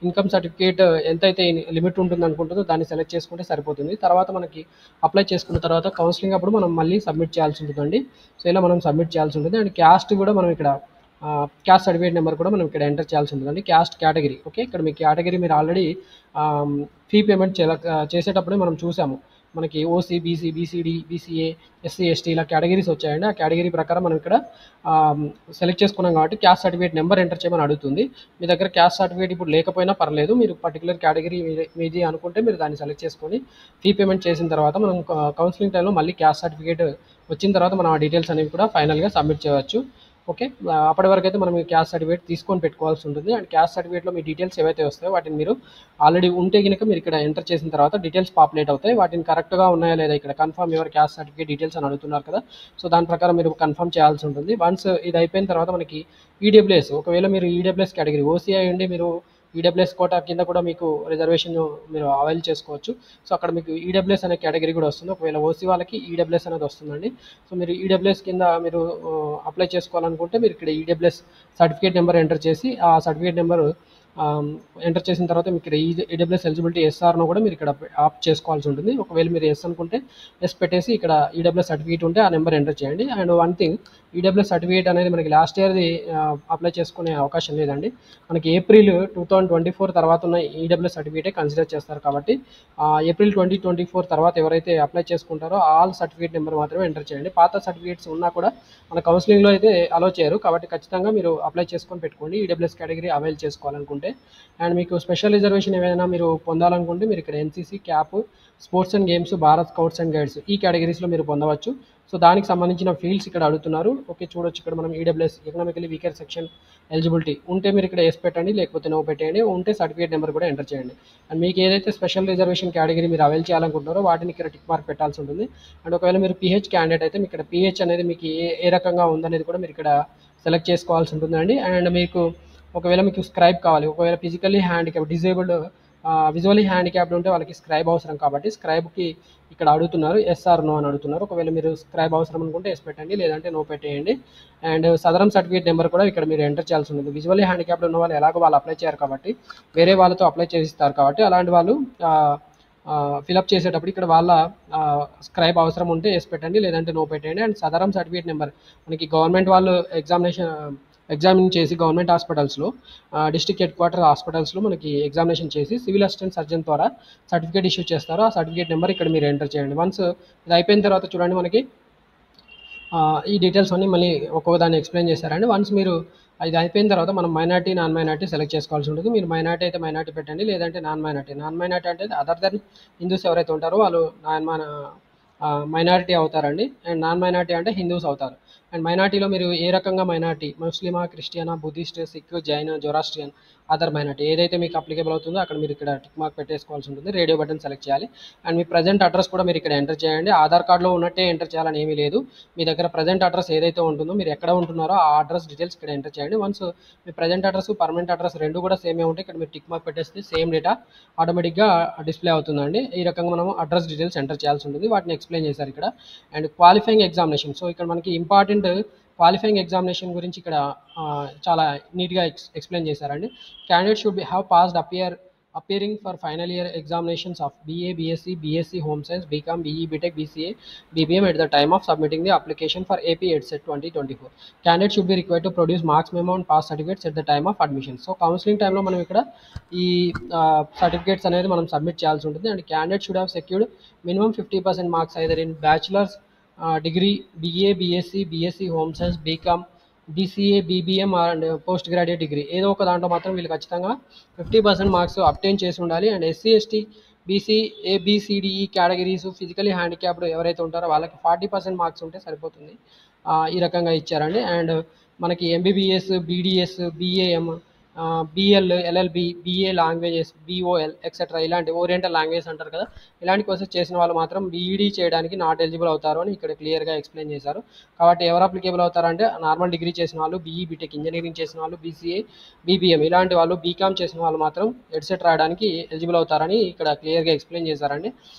ఇన్కమ్ సర్టిఫికేట్ ఎంతైతే లిమిట్ ఉంటుంది అనుకుంటుందో దాన్ని సెలెక్ట్ చేసుకుంటే సరిపోతుంది. తర్వాత మనకి అప్లై చేసుకున్న తర్వాత కౌన్సిలింగ్ అప్పుడు మనం మళ్ళీ సబ్మిట్ చేయాల్సి ఉంటుందండి. సో ఇలా మనం సబ్మిట్ చేయాల్సి ఉంటుంది. అండ్ క్యాస్ట్ కూడా మనం ఇక్కడ క్యాస్ట్ సర్టిఫికేట్ నెంబర్ కూడా మనం ఇక్కడ ఎంటర్ చేయాల్సి ఉంటుందండి. క్యాస్ట్ కేటగిరీ, ఓకే, ఇక్కడ మీ కేటగిరీ మీరు ఆల్రెడీ ఫీ పేమెంట్ చేసేటప్పుడే మనం చూసాము. మనకి OC, BC, BCD, BCA, SC, ST ఇలా కేటగిరీస్ వచ్చాయండి. ఆ కేటగిరీ ప్రకారం మనం ఇక్కడ సెలెక్ట్ చేసుకున్నాం కాబట్టి క్యాస్ట్ సర్టిఫికేట్ నెంబర్ ఎంటర్ చేయమని అడుగుతుంది. మీ దగ్గర క్యాస్ట్ సర్టిఫికేట్ ఇప్పుడు లేకపోయినా పర్లేదు, మీరు పర్టికులర్ కేటగిరీ మీది అనుకుంటే మీరు దాన్ని సెలెక్ట్ చేసుకొని ఫీ పేమెంట్ చేసిన తర్వాత మనం కౌన్సిలింగ్ టైంలో మళ్ళీ క్యాస్ట్ సర్టిఫికేట్ వచ్చిన తర్వాత మనం ఆ డీటెయిల్స్ అనేవి కూడా ఫైనల్గా సబ్మిట్ చేయవచ్చు. ఓకే, అప్పటి వరకు అయితే మనం ఈ క్యాస్ట్ సర్టిఫికేట్ తీసుకొని పెట్టుకోవాల్సి ఉంటుంది. అండ్ క్యాస్ట్ సర్టిఫికేట్లో మీ డీటెయిల్స్ ఏవైతే వస్తాయో వాటిని మీరు ఆల్రెడీ ఉంటే కనుక మీరు ఇక్కడ ఎంటర్ చేసిన తర్వాత డీటెయిల్స్ పాపులేట్ అవుతాయి. వాటిని కరెక్ట్గా ఉన్నాయా లేదా ఇక్కడ confirm your caste certificate details అని అడుగుతున్నారు కదా, సో దాని ప్రకారం మీరు కన్ఫర్మ్ చేయాల్సి ఉంటుంది. వన్స్ ఇది అయిపోయిన తర్వాత మనకి ఈడబ్ల్యూఎస్, ఒకవేళ మీరు ఈడబ్ల్యూఎస్ కేటగిరీ ఓసీ అయ్యండి, మీరు ఈడబ్ల్యూఎస్ కోటా కింద కూడా మీకు రిజర్వేషన్ మీరు అవైల్ చేసుకోవచ్చు. సో అక్కడ మీకు ఈడబ్ల్యూఎస్ అనే కేటగిరీ కూడా వస్తుంది. ఒకవేళ ఓసీ వాళ్ళకి ఈడబ్ల్యూఎస్ అనేది వస్తుందండి. సో మీరు ఈడబ్ల్యూఎస్ కింద మీరు అప్లై చేసుకోవాలనుకుంటే మీరు ఇక్కడ ఈడబ్ల్యూఎస్ సర్టిఫికేట్ నెంబర్ ఎంటర్ చేసి ఆ సర్టిఫికేట్ నెంబర్ ఎంటర్ చేసిన తర్వాత మీకు ఇక్కడ ఈడబ్ల్యూఎస్ ఎలిజిబిలిటీ ఎస్ఆర్ను కూడా మీరు ఇక్కడ ఆప్ చేసుకోవాల్సి ఉంటుంది. ఒకవేళ మీరు ఎస్ అనుకుంటే ఎస్ పెట్టేసి ఇక్కడ ఈడబ్ల్యూఎస్ సర్టిఫికేట్ ఉంటే ఆ నెంబర్ ఎంటర్ చేయండి. And one thing, EWS certificate అనేది మనకి లాస్ట్ ఇయర్ది అప్లై చేసుకునే అవకాశం లేదండి. మనకి ఏప్రిల్ 2024 తర్వాత ఉన్న ఈడబ్ల్యూఎస్ సర్టిఫికేటే కన్సిడర్ చేస్తారు కాబట్టి ఏప్రిల్ 2024 తర్వాత ఎవరైతే అప్లై చేసుకుంటారో ఆల్ సర్టిఫికేట్ నెంబర్ మాత్రమే ఎంటర్ చేయండి. పాత సర్టిఫికేట్స్ ఉన్నా కూడా మన కౌన్సిలింగ్లో అయితే అలో చేయరు కాబట్టి ఖచ్చితంగా మీరు అప్లై చేసుకొని పెట్టుకోండి ఈడబ్ల్యూఎస్ కేటగిరీ అవైల్ చేసుకోవాలనుకుంటే. అండ్ మీకు స్పెషల్ రిజర్వేషన్ ఏమైనా మీరు పొందాలనుకుంటే మీరు ఇక్కడ NCC, cap, sports and games, Bharat scouts and guides ఈ కేటగిరీస్లో మీరు పొందవచ్చు. సో దానికి సంబంధించిన ఫీల్డ్స్ ఇక్కడ అడుగుతున్నారు. ఓకే, చూడొచ్చు ఇక్కడ మనం EWS economically weaker section eligibility ఉంటే మీరు ఇక్కడ ఎస్ పెట్టండి, లేకపోతే నో పెట్టేయండి. ఉంటే సర్టిఫికేట్ నెంబర్ కూడా ఎంటర్ చేయండి. అండ్ మీకు ఏదైతే స్పెషల్ రిజర్వేషన్ కేటగిరీ మీరు అవైల్ చేయాలనుకుంటున్నారో వాటిని ఇక్కడ టిక్ మార్క్ పెట్టాల్సి ఉంటుంది. అండ్ ఒకవేళ మీరు పిహెచ్ క్యాండిడేట్ అయితే మీకు ఇక్కడ పిహెచ్ అనేది మీకు ఏ రకంగా ఉందనేది కూడా మీరు ఇక్కడ సెలెక్ట్ చేసుకోవాల్సి ఉంటుందండి. అండ్ మీకు ఒకవేళ మీకు స్క్రైబ్ కావాలి, ఒకవేళ physically handicap disabled visually handicapped ఉంటే వాళ్ళకి స్క్రైబ్ అవసరం కాబట్టి స్క్రైబ్కి ఇక్కడ అడుగుతున్నారు, ఎస్ఆర్ నో అని అడుగుతున్నారు. ఒకవేళ మీరు స్క్రైబ్ అవసరం అనుకుంటే ఎస్ పెట్టండి, లేదంటే నో పెట్టేయండి. అండ్ సదరం సర్టిఫికేట్ నెంబర్ కూడా ఇక్కడ మీరు ఎంటర్ చేయాల్సి ఉంటుంది. విజువల్లీ హ్యాండిక్యాప్డ్ ఉన్న వాళ్ళు ఎలాగో వాళ్ళు అప్లై చేయరు కాబట్టి వేరే వాళ్ళతో అప్లై చేసిస్తారు కాబట్టి అలాంటి వాళ్ళు ఫిలప్ చేసేటప్పుడు ఇక్కడ వాళ్ళ స్క్రైబ్ అవసరం ఉంటే ఎస్ పెట్టండి, లేదంటే నో పెట్టండి. అండ్ సదరం సర్టిఫికేట్ నెంబర్ మనకి గవర్నమెంట్ వాళ్ళు ఎగ్జామిన్ చేసి గవర్నమెంట్ హాస్పిటల్స్లో డిస్ట్రిక్ట్ హెడ్ క్వార్టర్ హాస్పిటల్స్లో మనకి ఎగ్జామినేషన్ చేసి సివిల్ అసిస్టెంట్ సర్జన్ ద్వారా సర్టిఫికేట్ ఇష్యూ చేస్తారు. ఆ సర్టిఫికేట్ నెంబర్ ఇక్కడ మీరు ఎంటర్ చేయండి. వన్స్ ఇది అయిపోయిన తర్వాత చూడండి మనకి ఈ డీటెయిల్స్ అన్నీ మళ్ళీ ఒక్కొక్క దాన్ని ఎక్స్ప్లెయిన్ చేశారండి. వన్స్ మీరు ఇది అయిపోయిన తర్వాత మనం మైనార్టీ నాన్ మైనార్టీ సెలెక్ట్ చేసుకోవాల్సి ఉంటుంది. మీరు మైనార్టీ అయితే మైనార్టీ పెట్టండి, లేదంటే నాన్ మైనార్టీ అంటే అదర్ దెన్ హిందూస్ ఎవరైతే ఉంటారో వాళ్ళు మైనారిటీ అవుతారండి. అండ్ నాన్ మైనార్టీ అంటే హిందూస్ అవుతారు. అండ్ మైనార్టీలో మీరు ఏ రకంగా మైనార్టీ, ముస్లిమా, క్రిస్టియనా, Buddhist, Sikh, Jain, Zoroastrian, other minority ఏదైతే మీకు అప్లికేబుల్ అవుతుందో అక్కడ మీరు ఇక్కడ టిక్ మార్క్ పెట్టేసుకోవాల్సి ఉంటుంది. రేడియో బటన్ సెలెక్ట్ చేయాలి. అండ్ మీ ప్రజెంట్ అడ్రస్ కూడా మీరు ఇక్కడ ఎంటర్ చేయండి. ఆధార్ కార్డులో ఉన్నట్టే ఎంటర్ చేయాలని ఏమీ లేదు. మీ దగ్గర ప్రజెంట్ అడ్రస్ ఏదైతే ఉంటుందో మీరు ఎక్కడ ఉంటున్నారో ఆ అడ్రస్ డీటెయిల్స్ ఇక్కడ ఎంటర్ చేయండి. వన్స్ మీ ప్రజెంట్ అడ్రస్ పర్మనెంట్ అడ్రస్ రెండు కూడా సేమే ఉంటే ఇక్కడ మీరు టిక్ మార్క్ పెట్టేస్తే సేమ్ డేటా ఆటోమేటిక్గా డిస్ప్లే అవుతుందండి. ఈ రకంగా మనం అడ్రస్ డీటెయిల్స్ ఎంటర్ చేయాల్సి ఉంటుంది. వాటిని ఎక్స్ప్లెయిన్ చేశారు ఇక్కడ. అండ్ క్వాలిఫైయింగ్ ఎగ్జామినేషన్, సో ఇక్కడ మనకి ఇంపార్టెంట్ క్వాలిఫైయింగ్ ఎగ్జామినేషన్ గురించి ఇక్కడ చాలా నీట్గా ఎక్స్ప్లెయిన్ చేశారండి. Candidate should have passed appearing for final year examinations of BA, BSc, BSc Home Science, BCom, BE, BTech, BCA, BBM at the time of submitting the application for AP EdSET 2024. Candidate should be required to produce marks memo and pass certificates at the time of admission. So counseling time లో మనం ఇక్కడ ఈ certificates అనేది మనం submit చేయాల్సి ఉంటుంది. And candidate should have secured minimum 50% marks either in bachelors degree, BA, BSc, BSc Home Science, BCom, BCA, BBM and post graduate degree ఏదో ఒక దాంట్లో మాత్రం వీళ్ళు ఖచ్చితంగా 50% మార్క్స్ అబ్టైన్ చేసి ఉండాలి. And SC, ST, BC, ABCDE categories physically handicapped ఎవరైతే ఉంటారో వాళ్ళకి 40% మార్క్స్ ఉంటే సరిపోతుంది. ఈ రకంగా ఇచ్చారండి. అండ్ మనకి MBBS, BDS, BAM, BL, LLB, BA languages, BOL etcetera ఇలాంటి ఓరియంటల్ లాంగ్వేజ్ అంటారు కదా, ఇలాంటి కోర్సెస్ చేసిన వాళ్ళు మాత్రం BED చేయడానికి నాట్ ఎలిజిబుల్ అవుతారు అని ఇక్కడ క్లియర్గా ఎక్స్ప్లెయిన్ చేశారు. కాబట్టి ఎవరు అప్లికేబుల్ అవుతారంటే నార్మల్ డిగ్రీ చేసిన వాళ్ళు, BE, BTech ఇంజనీరింగ్ చేసిన వాళ్ళు, BCA, BBM ఇలాంటి వాళ్ళు, BCom చేసిన వాళ్ళు మాత్రం ఎడ్సెట్ రాయడానికి ఎలిజిబుల్ అవుతారని ఇక్కడ క్లియర్గా ఎక్స్ప్లెయిన్ చేశారండి.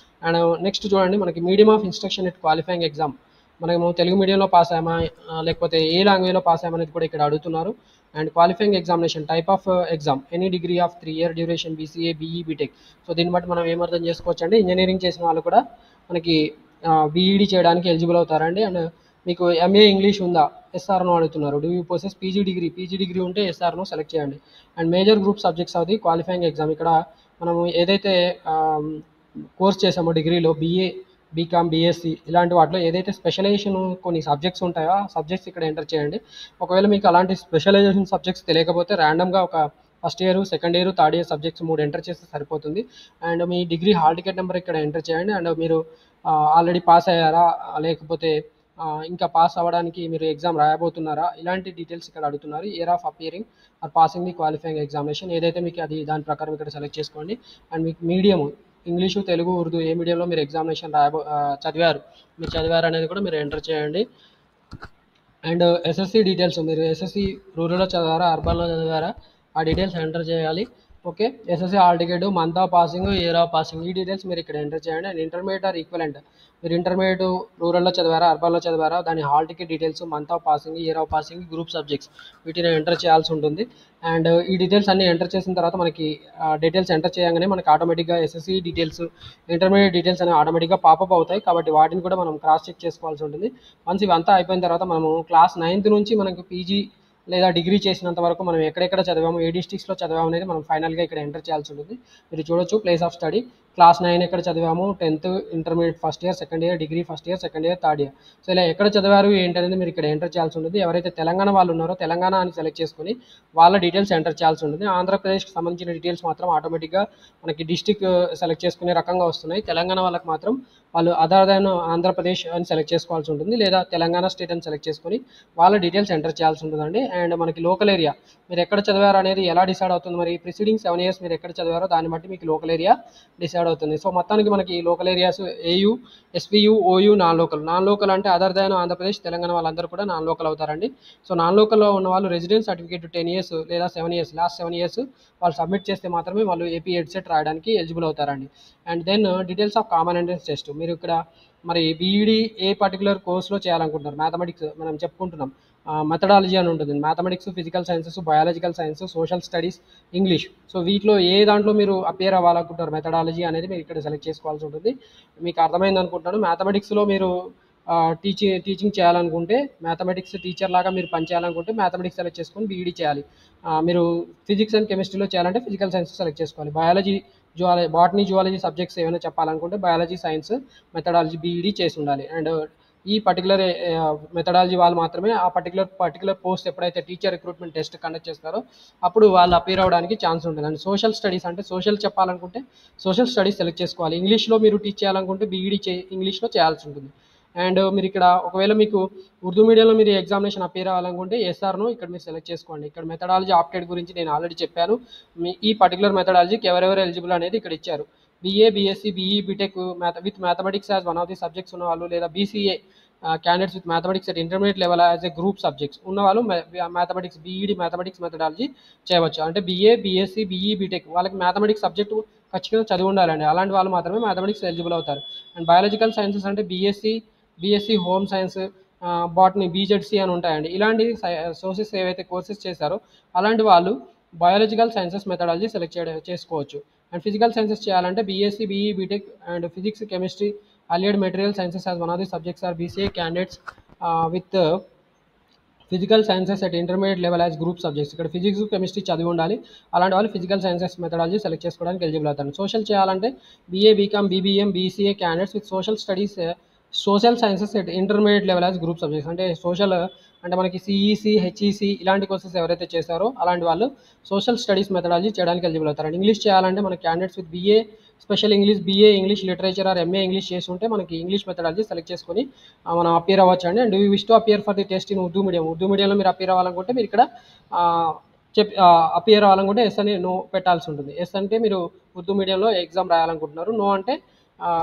అండ్ నెక్స్ట్ చూడండి మనకి medium of instruction at qualifying exam, మనము తెలుగు మీడియంలో పాస్ అయ్యామా లేకపోతే ఏ లాంగ్వేజ్లో పాస్ అయ్యామనేది కూడా ఇక్కడ అడుగుతున్నారు. And qualifying examination type of exam any degree of 3 year duration, BCA, BE, BTech. So దీన్ని బట్టి మనం ఏమర్థం చేసుకోవచ్చు అంటే ఇంజనీరింగ్ చేసిన వాళ్ళు కూడా మనకి BED చేయడానికి ఎలిజిబుల్ అవుతారండి. అండ్ మీకు MA ఇంగ్లీష్ ఉందా, SR నో అడుగుతున్నారు. Do you possess PG degree ఉంటే SR నో సెలెక్ట్ చేయండి. And major group subjects of the qualifying exam, ఇక్కడ మనము ఏదైతే కోర్స్ చేసామో డిగ్రీలో BA, BCom, BSc ఇలాంటి వాటిలో ఏదైతే స్పెషలైజేషన్ కొన్ని సబ్జెక్ట్స్ ఉంటాయో ఆ సబ్జెక్ట్స్ ఇక్కడ ఎంటర్ చేయండి. ఒకవేళ మీకు అలాంటి స్పెషలైజేషన్ సబ్జెక్ట్స్ తెలియకపోతే ర్యాండమ్గా ఒక first year, second year, third year subjects 3 enter చేస్తే సరిపోతుంది. And me degree hall ticket number ఇక్కడ ఎంటర్ చేయండి. అండ్ మీరు ఆల్రెడీ పాస్ అయ్యారా లేకపోతే ఇంకా పాస్ అవ్వడానికి మీరు ఎగ్జామ్ రాయబోతున్నారా ఇలాంటి డీటెయిల్స్ ఇక్కడ అడుగుతున్నారు. Year of appearing or passing the qualifying examination ఏదైతే మీకు అది దాని ప్రకారం ఇక్కడ సెలెక్ట్ చేసుకోండి. అండ్ మీకు మీడియం ఇంగ్లీషు, తెలుగు, ఉర్దూ ఏ మీడియంలో మీరు ఎగ్జామినేషన్ చదివారు అనేది కూడా మీరు ఎంటర్ చేయండి. అండ్ SSC డీటెయిల్స్, మీరు SSC రూరల్లో చదివారా, అర్బన్లో చదివారా ఆ డీటెయిల్స్ ఎంటర్ చేయాలి. Okay, SSC hall ticket, month of passing, year of passing ఈ డీటెయిల్స్ మీరు ఇక్కడ ఎంటర్ చేయండి. అండ్ ఇంటర్మీడియట్ ఆర్ ఈక్వలెంట్, మీరు ఇంటర్మీడియట్ రూరల్లో చదివారా, అర్బన్లో చదివారా, దాని hall ticket details, month of passing, year of passing, group subjects వీటిని ఎంటర్ చేయాల్సి ఉంటుంది. అండ్ ఈ డీటెయిల్స్ అన్ని ఎంటర్ చేసిన తర్వాత మనకి డీటెయిల్స్ ఎంటర్ చేయగానే మనకి ఆటోమేటిక్గా SSC డీటెయిల్స్, ఇంటర్మీడియట్ డీటెయిల్స్ అనేవి ఆటోమేటిక్గా పాపప్ అవుతాయి. కాబట్టి వాటిని కూడా మనం క్రాస్ చెక్ చేసుకోవాల్సి ఉంటుంది. వన్స్ ఇవంతా అయిపోయిన తర్వాత మనము క్లాస్ 9th నుంచి మనకు PG లేదా డిగ్రీ చేసినంత వరకు మనం ఎక్కడెక్కడ చదివాము, ఏ డిస్ట్రిక్ట్స్లో చదివాము అనేది మనం ఫైనల్గా ఇక్కడ ఎంటర్ చేయాల్సి ఉంటుంది. మీరు చూడొచ్చు ప్లేస్ ఆఫ్ స్టడీ క్లాస్ 9 ఎక్కడ చదివాము, 10th intermediate first year, second year, degree first year, second year, third year. So ఇలా ఎక్కడ చదివారు ఏంటనేది మీరు ఇక్కడ ఎంటర్ చేయాల్సి ఉంటుంది. ఎవరైతే తెలంగాణ వాళ్ళు ఉన్నారో తెలంగాణ అని సెలెక్ట్ చేసుకొని వాళ్ళ డీటెయిల్స్ ఎంటర్ చేయాల్సి ఉంటుంది. ఆంధ్రప్రదేశ్కి సంబంధించిన డీటెయిల్స్ మాత్రం ఆటోమేటిక్గా మనకి డిస్టిక్ సెలెక్ట్ చేసుకునే రకంగా వస్తున్నాయి. తెలంగాణ వాళ్ళకి మాత్రం వాళ్ళు అదర్ దాన్ ఆంధ్రప్రదేశ్ అని సెలెక్ట్ చేసుకోవాల్సి ఉంటుంది, లేదా తెలంగాణ స్టేట్ అని సెలెక్ట్ చేసుకొని వాళ్ళ డీటెయిల్స్ ఎంటర్ చేయాల్సి ఉంటుందండి. అండ్ మనకి లోకల్ ఏరియా మీరు ఎక్కడ చదివారు అనేది ఎలా డిసైడ్ అవుతుంది, మరి ప్రిసీడింగ్ 7 years మీరు ఎక్కడ చదివారో దాన్ని బట్టి మీకు లోకల్ ఏరియా డిసైడ్ అవుతుంది. సో మొత్తానికి మనకి local areas AU, SVU, OU, non local అంటే అదర్ దాన్ ఆంధ్రప్రదేశ్, తెలంగాణ వాళ్ళందరూ కూడా నాన్ లోకల్ అవుతారండి. సో నాన్ లోకల్లో ఉన్న వాళ్ళు రెసిడెన్స్ సర్టిఫికేట్ 10 years లేదా 7 years, లాస్ట్ 7 years వాళ్ళు సబ్మిట్ చేస్తే మాత్రమే వాళ్ళు ఏపీ ఎడ్సెట్ రాయడానికి ఎలిజిబుల్ అవుతారండి. And then details of common entrance test. మీరు ఇక్కడ మరి బీఈడి ఏ పర్టికులర్ కోర్స్లో చేయాలనుకుంటున్నారు, మ్యాథమెటిక్స్ మనం చెప్పుకుంటున్నాం, మెథడాలజీ అని ఉంటుంది, mathematics, physical sciences, biological science, social studies, English. So వీటిలో ఏ దాంట్లో మీరు అపేర్ అవ్వాలనుకుంటారు మెథడాలజీ అనేది మీరు ఇక్కడ సెలెక్ట్ చేసుకోవాల్సి ఉంటుంది. మీకు అర్థమైంది అనుకుంటున్నాను. మ్యాథమెటిక్స్లో మీరు టీచింగ్ చేయాలనుకుంటే, మ్యాథమెటిక్స్ టీచర్ లాగా మీరు పనిచేయాలనుకుంటే మ్యాథమెటిక్స్ సెలెక్ట్ చేసుకొని బీఈడి చేయాలి. మీరు ఫిజిక్స్ అండ్ కెమిస్ట్రీలో చేయాలంటే ఫిజికల్ సైన్స్ సెలెక్ట్ చేసుకోవాలి. బయాలజీ, బాటనీ, జువాలజీ సబ్జెక్ట్స్ ఏమైనా చెప్పాలనుకుంటే బయాలజీ, సైన్స్, మెథడాలజీ బీఈడి చేసి ఉండాలి. అండ్ ఈ పర్టికులర్ మెథడాలజీ వాళ్ళు మాత్రమే ఆ పర్టికులర్ పోస్ట్ ఎప్పుడైతే టీచర్ రిక్రూట్మెంట్ టెస్ట్ కండక్ట్ చేస్తారో అప్పుడు వాళ్ళు అపీర్ అవ్వడానికి ఛాన్స్ ఉంటుంది. అండ్ సోషల్ స్టడీస్ అంటే సోషల్ చెప్పాలనుకుంటే సోషల్ స్టడీస్ సెలెక్ట్ చేసుకోవాలి. ఇంగ్లీష్లో మీరు టీచ్ చేయాలనుకుంటే బీఈడి ఇంగ్లీష్లో చేయాల్సి ఉంటుంది. అండ్ మీరు ఇక్కడ ఒకవేళ మీకు ఉర్దూ మీడియంలో మీరు ఎగ్జామినేషన్ అపేర్ అవ్వాలనుకుంటే ఎస్ఆర్ను ఇక్కడ మీరు సెలెక్ట్ చేసుకోండి. ఇక్కడ మెథడాలజీ ఆప్టెడ్ గురించి నేను ఆల్రెడీ చెప్పాను. ఈ పర్టికులర్ మెథడాలజీకి ఎవరెవరు ఎలిజిబుల్ అనేది ఇక్కడ ఇచ్చారు. BA, BSc, BE, BTech with mathematics as one of the subjects ఉన్నవాళ్ళు, లేదా BCA candidates with mathematics at intermediate level as a group subjects ఉన్నవాళ్ళు మ్యాథమెటిక్స్ బీఈడి మ్యాథమెటిక్స్ మెథడాలజీ చేయవచ్చు. అంటే బీఏ, బీఎస్సీ, బీఈ, బీటెక్ వాళ్ళకి mathematics subject ఖచ్చితంగా చదివి ఉండాలండి. అలాంటి వాళ్ళు మాత్రమే మ్యాథమెటిక్స్ ఎలిజిబుల్ అవుతారు. అండ్ బయాలజికల్ సైన్సెస్ అంటే BSc home science, botany, BZC అని ఉంటాయండి. ఇలాంటి సోర్సెస్ ఏవైతే కోర్సెస్ చేశారో అలాంటి వాళ్ళు బయాలజికల్ సైన్సెస్ మెథడాలజీ సెలెక్ట్ చేసుకోవచ్చు. అండ్ ఫిజికల్ సైన్సెస్ చేయాలంటే BSc, BE, BTech and physics, chemistry, allied material sciences as one of the subjects are BCA candidates with physical sciences at intermediate level as group subjects. ఇక్కడ physics, chemistry చదివి ఉండాలి. అలాంటి వాళ్ళు physical sciences methodology select చేసుకోవడానికి eligible అవుతారు. Social చేయాలంటే BA, BCom, BBM, BCA candidates with social studies, social sciences at intermediate level as group subjects. అంటే social అంటే మనకి సిఈసి, హెచ్ఈసి ఇలాంటి కోర్సెస్ ఎవరైతే చేశారో అలాంటి వాళ్ళు సోషల్ స్టడీస్ మెథడాలజీ చేయడానికి ఎలిజిబుల్ అవుతారు. అండ్ ఇంగ్లీష్ చేయాలంటే మన candidates with BA special English, BA English literature or MA English చేసి ఉంటే మనకి ఇంగ్లీష్ మెథడాలజీ సెలెక్ట్ చేసుకొని మనం అపీర్ అవ్వచ్చు అండి. And you wish to appear for the test in Urdu మీడియంలో మీరు అపీర్ అవ్వాలనుకుంటే మీరు ఇక్కడ అపియర్ అవ్వాలనుకుంటే ఎస్ అని నో పెట్టాల్సి ఉంటుంది. ఎస్ అంటే మీరు ఉర్దూ మీడియంలో ఎగ్జామ్ రాయాలనుకుంటున్నారు, నో అంటే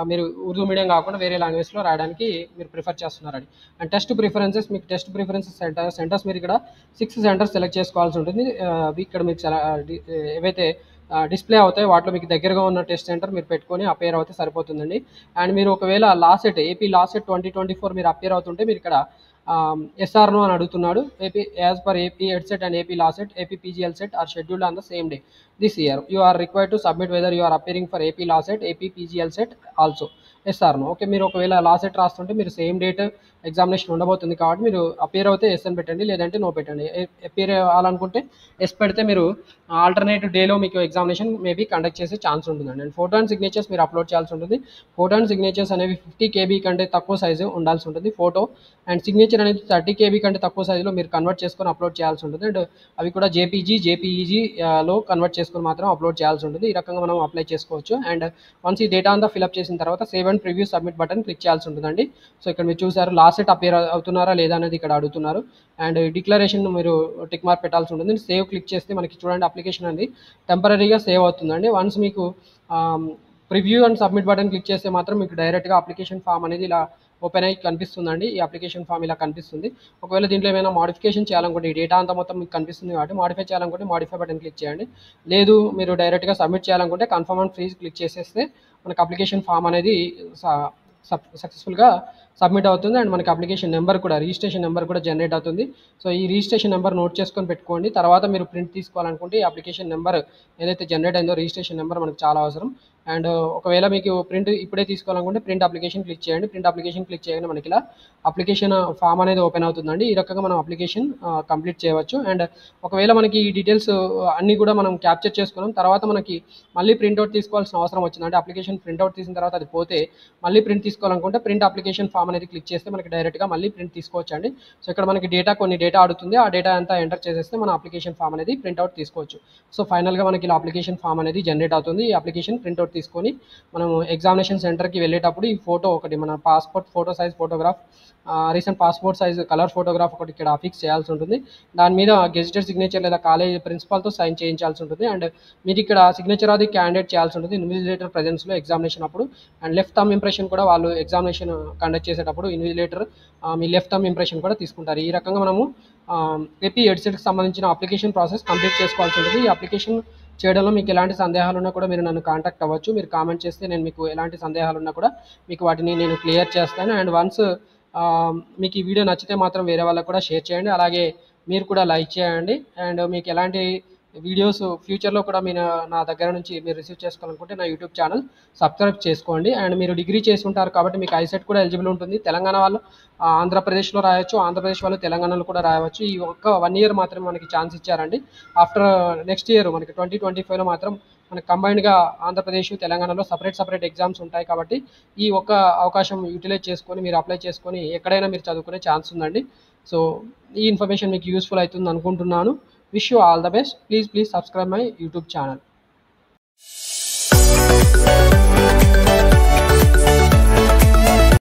మీరు ఉర్దూ మీడియం కాకుండా వేరే లాంగ్వేజ్లో రాయడానికి మీరు ప్రిఫర్ చేస్తున్నారండి. అండ్ టెస్ట్ ప్రిఫరెన్సెస్, మీకు టెస్ట్ ప్రిఫరెన్సెస్ సెంటర్స్ మీరు ఇక్కడ 6 సెంటర్స్ సెలెక్ట్ చేసుకోవాల్సి ఉంటుంది. ఇక్కడ మీకు ఏవైతే డిస్ప్లే అవుతాయి వాటిలో మీకు దగ్గరగా ఉన్న టెస్ట్ సెంటర్ మీరు పెట్టుకొని అపేర్ అవుతే సరిపోతుందండి. అండ్ మీరు ఒకవేళ లాసెట్ ఏపీ లాసెట్ 2024 మీరు అపేర్ అవుతుంటే మీరు ఇక్కడ ఎస్ఆర్నో అని అడుగుతున్నాడు. AP as per AP EdCET and AP LAWCET, AP PGLCET are scheduled on the same day this year. You are required to submit whether you are appearing for AP LASET, AP PGLSET also. Yes or no. Okay, మీరు ఒకవేళ LAWCET రాస్తుంటే మీరు same date examination ఉండబోతుంది కాబట్టి మీరు appear అవుతే yes అని పెట్టండి, లేదంటే నో పెట్టండి. అపేర్ అవ్వాలనుకుంటే ఎస్ పెడితే మీరు ఆల్టర్నేటివ్ డేలో మీకు ఎగ్జామినేషన్ మేబీ కండక్ట్ చేసే ఛాన్స్ ఉంటుందండి. అండ్ ఫోటో అండ్ సిగ్నేచర్స్ మీరు అప్లోడ్ చేయాల్సి ఉంటుంది. ఫోటో అండ్ సిగ్నేచర్స్ అనేవి 50 KB కంటే తక్కువ సైజు ఉండాల్సి ఉంటుంది ఫోటో. అండ్ సిగ్నేచర్ అనేది 30 KB కంటే తక్కువ సైజులో మీరు కన్వర్ట్ చేసుకొని అప్లోడ్ చేయాల్సి ఉంటుంది. అండ్ అవి కూడా జేపీఈజీలో కన్వర్ట్ చేసుకొని మాత్రం అప్లోడ్ చేయాల్సి ఉంటుంది. ఈ రకంగా మనం అప్లై చేసుకోవచ్చు. అండ్ వన్స్ ఈ డేటా అంతా ఫిల్అప్ చేసిన తర్వాత save and preview submit button click చేయాల్సి ఉంటుందండి. సో ఇక్కడ మీరు చూసారు లాసెట్ అపేర్ అవుతున్నారా లేదా అనేది ఇక్కడ అడుగుతున్నారు. అండ్ డిక్లరేషన్ మీరు టిక్ మార్క్ పెట్టాల్సి ఉంటుంది. సేవ్ క్లిక్ చేస్తే మనకి చూడండి అప్లికేషన్ అనేది టెంపరీగా సేవ్ అవుతుందండి. వన్స్ మీకు preview and submit button click చేస్తే మాత్రం మీకు డైరెక్ట్గా అప్లికేషన్ ఫామ్ అనేది ఇలా ఓపెన్ అయ్యి కనిపిస్తుందండి. ఈ అప్లికేషన్ ఫామ్ ఇలా కనిపిస్తుంది. ఒకవేళ దీంట్లో ఏమైనా మాడిఫికేషన్ చేయాలనుకుంటే ఈ డేటా అంతా మొత్తం మీకు కనిపిస్తుంది కాబట్టి మాడిఫై చేయాలనుకుంటే మాడిఫై బటన్ క్లిక్ చేయండి. లేదు మీరు డైరెక్ట్గా సబ్మిట్ చేయాలనుకుంటే కన్ఫర్మ్ అండ్ ఫ్రీజ్ క్లిక్ చేసేస్తే మనకు అప్లికేషన్ ఫామ్ అనేది సక్సెస్ఫుల్గా సబ్మిట్ అవుతుంది. అండ్ మనకి అప్లికేషన్ నెంబర్ కూడా, రిజిస్ట్రేషన్ నెంబర్ కూడా జనరేట్ అవుతుంది. సో ఈ రిజిస్ట్రేషన్ నెంబర్ నోట్ చేసుకొని పెట్టుకోండి. తర్వాత మీరు ప్రింట్ తీసుకోవాలనుకుంటే ఈ అప్లికేషన్ నెంబర్ ఏదైతే జనరేట్ అయిందో రిజిస్ట్రేషన్ నెంబర్ మనకు చాలా అవసరం. అండ్ ఒకవేళ మీకు ప్రింట్ ఇప్పుడే తీసుకోవాలనుకుంటే ప్రింట్ అప్లికేషన్ క్లిక్ చేయండి. ప్రింట్ అప్లికేషన్ క్లిక్ చేయగానే మనకి ఇలా అప్లికేషన్ ఫామ్ అనేది ఓపెన్ అవుతుందండి. ఈ రకంగా మనం అప్లికేషన్ కంప్లీట్ చేయవచ్చు. అండ్ ఒకవేళ మనకి ఈ డీటెయిల్స్ అన్నీ కూడా మనం క్యాప్చర్ చేసుకున్నాం, తర్వాత మనకి మళ్ళీ ప్రింట్అవుట్ తీసుకోవాల్సిన అవసరం వచ్చింది. అంటే అప్లికేషన్ ప్రింట్అవుట్ తీసిన తర్వాత అది పోతే మళ్ళీ ప్రింట్ తీసుకోవాలనుకుంటే ప్రింట్ అప్లికేషన్ ఫామ్ అనేది క్లిక్ చేస్తే మనకి డైరెక్ట్గా మళ్ళీ ప్రింట్ తీసుకోవచ్చు అండి. సో ఇక్కడ మనకి కొన్ని డేటా అడుగుతుంది. ఆ డేటా అంతా ఎంటర్ చేసేస్తే మన అప్లికేషన్ ఫామ్ అనేది ప్రింట్అవుట్ తీసుకోవచ్చు. సో ఫైనల్గా మనకి ఇలా అప్లికేషన్ ఫామ్ అనేది జనరేట్ అవుతుంది. ఈ అప్లికేషన్ ప్రింట్అవుట్ తీసుకొని మనం ఎగ్జామినేషన్ సెంటర్కి వెళ్ళేటప్పుడు ఈ ఫోటో ఒకటి, మన passport photo size photograph, recent passport size colour photograph ఒకటి ఇక్కడ అఫిక్స్ చేయాల్సి ఉంటుంది. దాని మీద గెజిటెడ్ సిగ్నేచర్ లేదా కాలేజ్ ప్రిన్సిపాల్తో సైన్ చేయించాల్సి ఉంటుంది. అండ్ మీరు ఇక్కడ సిగ్నేచర్ అది క్యాండిడేట్ చేయాల్సి ఉంటుంది ఇన్విజిలేటర్ ప్రెజెన్స్లో ఎగ్జామినేషన్ అప్పుడు. అండ్ లెఫ్ట్ థంబ్ ఇంప్రెషన్ కూడా వాళ్ళు ఎగ్జామినేషన్ కండక్ట్ చేసేటప్పుడు ఇన్విజిలేటర్ మీ లెఫ్ట్ థంబ్ ఇంప్రెషన్ కూడా తీసుకుంటారు. ఈ రకంగా మనము ఏపీ ఎడ్సెట్కి సంబంధించిన అప్లికేషన్ ప్రాసెస్ కంప్లీట్ చేసుకోవాల్సి ఉంటుంది. ఈ అప్లికేషన్ చేయడంలో మీకు ఎలాంటి సందేహాలు ఉన్నా కూడా మీరు నన్ను కాంటాక్ట్ అవ్వచ్చు. మీరు కామెంట్ చేస్తే నేను మీకు ఎలాంటి సందేహాలు ఉన్నా కూడా మీకు వాటిని నేను క్లియర్ చేస్తాను. అండ్ వన్స్ మీకు ఈ వీడియో నచ్చితే మాత్రం వేరే వాళ్ళకు కూడా షేర్ చేయండి. అలాగే మీరు కూడా లైక్ చేయండి. అండ్ మీకు ఎలాంటి వీడియోస్ ఫ్యూచర్లో కూడా మీరు నా దగ్గర నుంచి మీరు రిసీవ్ చేసుకోవాలనుకుంటే నా యూట్యూబ్ ఛానల్ సబ్స్క్రైబ్ చేసుకోండి. అండ్ మీరు డిగ్రీ చేసి ఉంటారు కాబట్టి మీకు ఐసెట్ కూడా ఎలిజిబుల్ ఉంటుంది. తెలంగాణ వాళ్ళు ఆంధ్రప్రదేశ్లో రాయొచ్చు, ఆంధ్రప్రదేశ్ వాళ్ళు తెలంగాణలో కూడా రాయవచ్చు. ఈ ఒక్క 1 year మాత్రమే మనకి ఛాన్స్ ఇచ్చారండి. ఆఫ్టర్ నెక్స్ట్ ఇయర్ మనకి 2025లో మాత్రం మనకి కంబైన్డ్గా ఆంధ్రప్రదేశ్ తెలంగాణలో సపరేట్ ఎగ్జామ్స్ ఉంటాయి. కాబట్టి ఈ ఒక్క అవకాశం యూటిలైజ్ చేసుకొని మీరు అప్లై చేసుకొని ఎక్కడైనా మీరు చదువుకునే ఛాన్స్ ఉందండి. సో ఈ ఇన్ఫర్మేషన్ మీకు యూస్ఫుల్ అవుతుంది అనుకుంటున్నాను. Wish you all the best. Please subscribe my YouTube channel.